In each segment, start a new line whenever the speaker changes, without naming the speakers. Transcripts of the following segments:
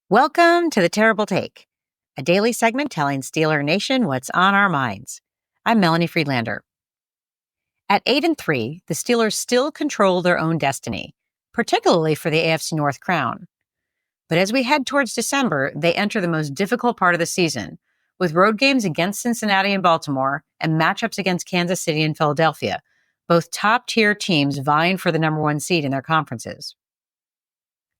Welcome to The Terrible Take, a daily segment telling Steeler Nation what's on our minds. I'm Melanie Friedlander. At 8-3, the Steelers still control their own destiny, particularly for the AFC North crown. But as we head towards December, they enter the most difficult part of the season, with road games against Cincinnati and Baltimore and matchups against Kansas City and Philadelphia, both top-tier teams vying for the number one seed in their conferences.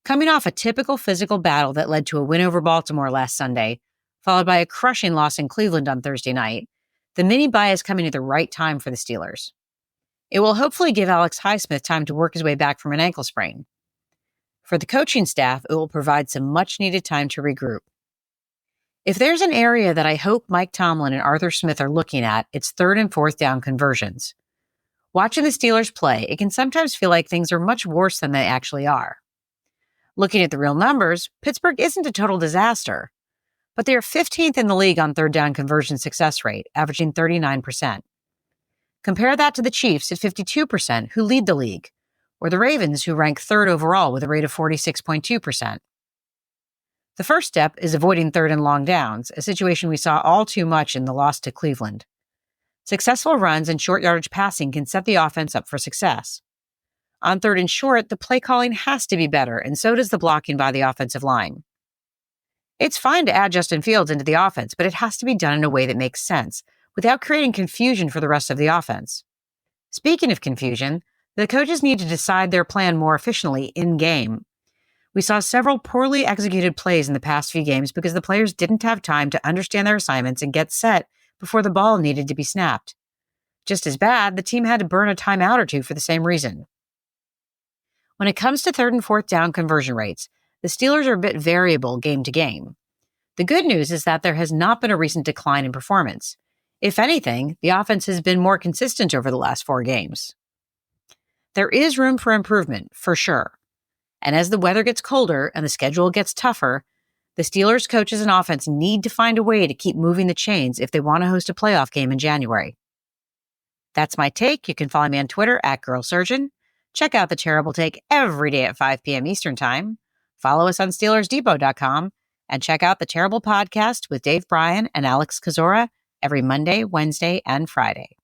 Coming off a typical physical battle that led to a win over Baltimore last Sunday, followed by a crushing loss in Cleveland on Thursday night, the mini-bye is coming at the right time for the Steelers. It will hopefully give Alex Highsmith time to work his way back from an ankle sprain. For the coaching staff, it will provide some much-needed time to regroup. If there's an area that I hope Mike Tomlin and Arthur Smith are looking at, it's third and fourth down conversions. Watching the Steelers play, it can sometimes feel like things are much worse than they actually are. Looking at the real numbers, Pittsburgh isn't a total disaster, but they are 15th in the league on third down conversion success rate, averaging 39%. Compare that to the Chiefs at 52%, who lead the league, or the Ravens, who rank third overall with a rate of 46.2%. The first step is avoiding third and long downs, a situation we saw all too much in the loss to Cleveland. Successful runs and short yardage passing can set the offense up for success. On third and short, the play calling has to be better, and so does the blocking by the offensive line. It's fine to add Justin Fields into the offense, but it has to be done in a way that makes sense, without creating confusion for the rest of the offense. Speaking of confusion, the coaches need to decide their plan more efficiently in-game. We saw several poorly executed plays in the past few games because the players didn't have time to understand their assignments and get set before the ball needed to be snapped. Just as bad, the team had to burn a timeout or two for the same reason. When it comes to third and fourth down conversion rates, the Steelers are a bit variable game to game. The good news is that there has not been a recent decline in performance. If anything, the offense has been more consistent over the last 4 games. There is room for improvement, for sure. And as the weather gets colder and the schedule gets tougher, the Steelers coaches and offense need to find a way to keep moving the chains if they want to host a playoff game in January. That's my take. You can follow me on Twitter @GirlSurgeon. Check out The Terrible Take every day at 5 p.m. Eastern Time. Follow us on SteelersDepot.com and check out The Terrible Podcast with Dave Bryan and Alex Kozora every Monday, Wednesday, and Friday.